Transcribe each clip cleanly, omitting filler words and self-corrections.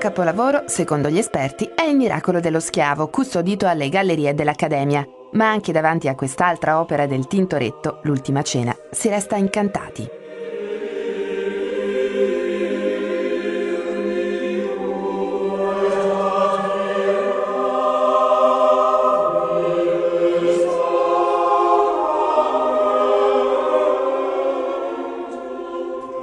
capolavoro, secondo gli esperti, è Il miracolo dello schiavo, custodito alle gallerie dell'Accademia. Ma anche davanti a quest'altra opera del Tintoretto, L'ultima cena, si resta incantati.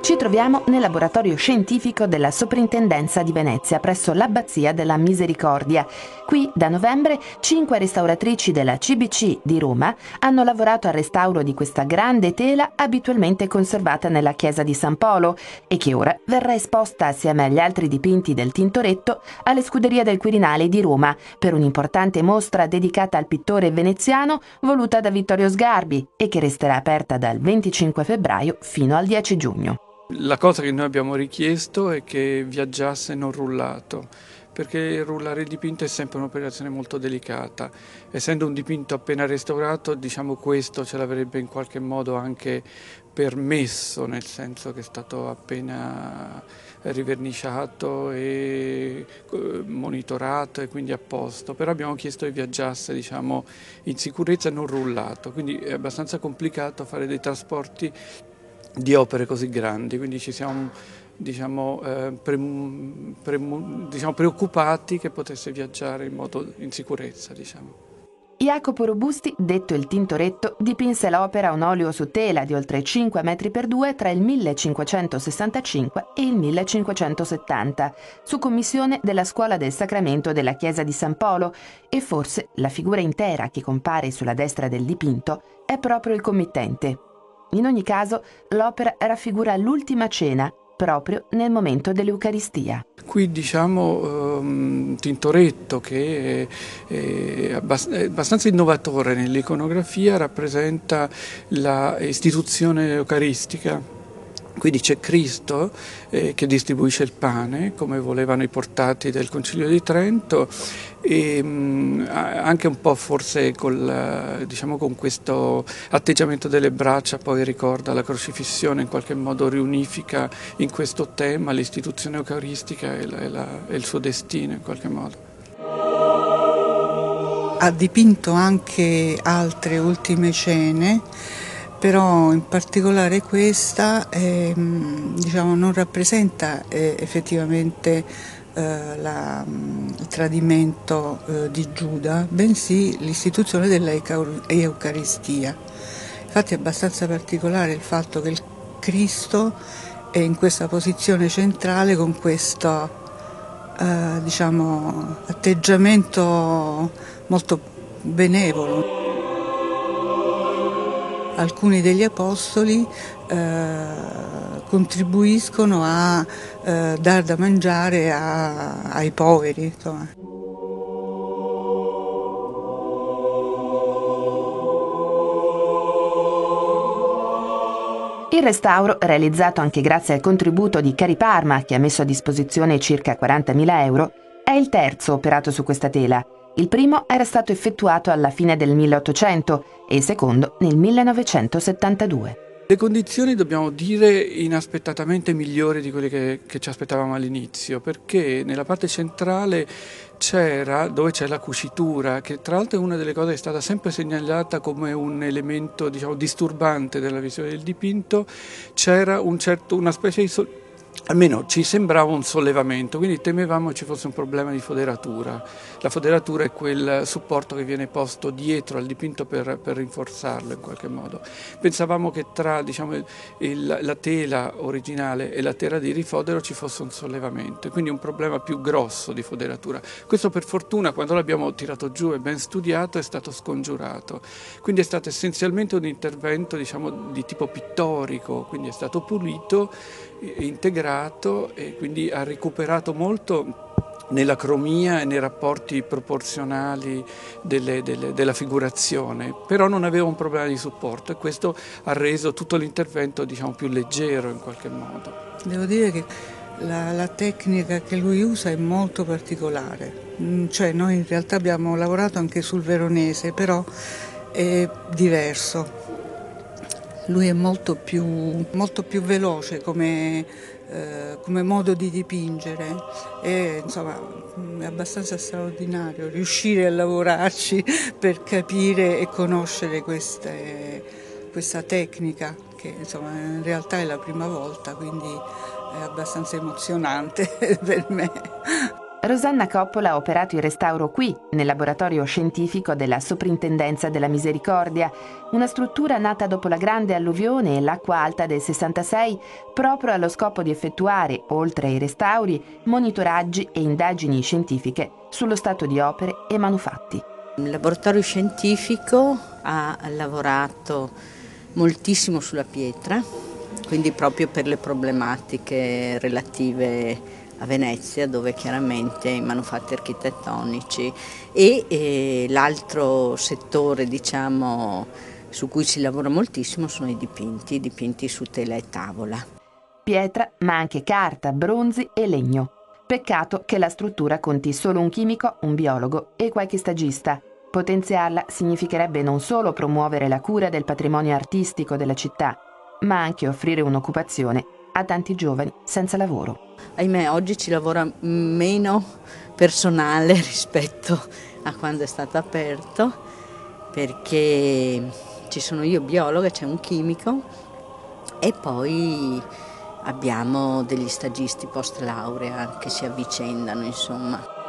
Ci troviamo nel laboratorio scientifico della Soprintendenza di Venezia presso l'Abbazia della Misericordia. Qui, da novembre, 5 restauratrici della CBC di Roma hanno lavorato al restauro di questa grande tela abitualmente conservata nella chiesa di San Polo e che ora verrà esposta assieme agli altri dipinti del Tintoretto alle Scuderie del Quirinale di Roma per un'importante mostra dedicata al pittore veneziano voluta da Vittorio Sgarbi e che resterà aperta dal 25 febbraio fino al 10 giugno. La cosa che noi abbiamo richiesto è che viaggiasse non rullato, perché rullare il dipinto è sempre un'operazione molto delicata. Essendo un dipinto appena restaurato, diciamo questo ce l'avrebbe in qualche modo anche permesso, nel senso che è stato appena riverniciato e monitorato e quindi a posto, però abbiamo chiesto che viaggiasse, diciamo, in sicurezza e non rullato, quindi è abbastanza complicato fare dei trasporti di opere così grandi, quindi ci siamo preoccupati che potesse viaggiare in sicurezza. Jacopo Robusti, detto il Tintoretto, dipinse l'opera a un olio su tela di oltre 5 metri per 2 tra il 1565 e il 1570, su commissione della Scuola del Sacramento della Chiesa di San Polo, e forse la figura intera che compare sulla destra del dipinto è proprio il committente. In ogni caso, l'opera raffigura l'ultima cena, proprio nel momento dell'Eucaristia. Qui Tintoretto, che è abbastanza innovatore nell'iconografia, rappresenta l'istituzione eucaristica. Quindi c'è Cristo che distribuisce il pane, come volevano i portati del Concilio di Trento, e anche un po' forse con questo atteggiamento delle braccia poi ricorda la crocifissione, in qualche modo riunifica in questo tema l'istituzione eucaristica e il suo destino in qualche modo. Ha dipinto anche altre ultime cene, però in particolare questa non rappresenta effettivamente il tradimento di Giuda, bensì l'istituzione dell'Eucaristia. Infatti è abbastanza particolare il fatto che il Cristo è in questa posizione centrale con questo atteggiamento molto benevolo. Alcuni degli apostoli contribuiscono a dar da mangiare ai poveri, insomma. Il restauro, realizzato anche grazie al contributo di Cari Parma, che ha messo a disposizione circa 40.000 euro, è il terzo operato su questa tela. Il primo era stato effettuato alla fine del 1800 e il secondo nel 1972. Le condizioni, dobbiamo dire, inaspettatamente migliori di quelle che ci aspettavamo all'inizio, perché nella parte centrale dove c'è la cucitura, che tra l'altro è una delle cose che è stata sempre segnalata come un elemento, disturbante della visione del dipinto, c'era una specie di almeno ci sembrava un sollevamento, quindi temevamo ci fosse un problema di foderatura. La foderatura è quel supporto che viene posto dietro al dipinto per rinforzarlo in qualche modo. Pensavamo che tra la tela originale e la tela di rifodero ci fosse un sollevamento, quindi un problema più grosso di foderatura. Questo per fortuna, quando l'abbiamo tirato giù e ben studiato, è stato scongiurato. Quindi è stato essenzialmente un intervento di tipo pittorico, quindi è stato pulito, integrato e quindi ha recuperato molto nella cromia e nei rapporti proporzionali della figurazione, però non aveva un problema di supporto e questo ha reso tutto l'intervento più leggero in qualche modo. Devo dire che la tecnica che lui usa è molto particolare, cioè noi in realtà abbiamo lavorato anche sul veronese, però è diverso. Lui è molto più veloce come come modo di dipingere e insomma è abbastanza straordinario riuscire a lavorarci per capire e conoscere questa tecnica che insomma in realtà è la prima volta, quindi è abbastanza emozionante per me. Rosanna Coppola ha operato il restauro qui, nel laboratorio scientifico della Soprintendenza della Misericordia, una struttura nata dopo la grande alluvione e l'acqua alta del 66, proprio allo scopo di effettuare, oltre ai restauri, monitoraggi e indagini scientifiche sullo stato di opere e manufatti. Il laboratorio scientifico ha lavorato moltissimo sulla pietra, quindi proprio per le problematiche relative a Venezia, dove chiaramente i manufatti architettonici e l'altro settore, diciamo, su cui si lavora moltissimo sono i dipinti su tela e tavola. Pietra, ma anche carta, bronzi e legno. Peccato che la struttura conti solo un chimico, un biologo e qualche stagista. Potenziarla significherebbe non solo promuovere la cura del patrimonio artistico della città, ma anche offrire un'occupazione a tanti giovani senza lavoro. Ahimè, oggi ci lavora meno personale rispetto a quando è stato aperto, perché ci sono io biologa, c'è un chimico e poi abbiamo degli stagisti post laurea che si avvicendano, insomma.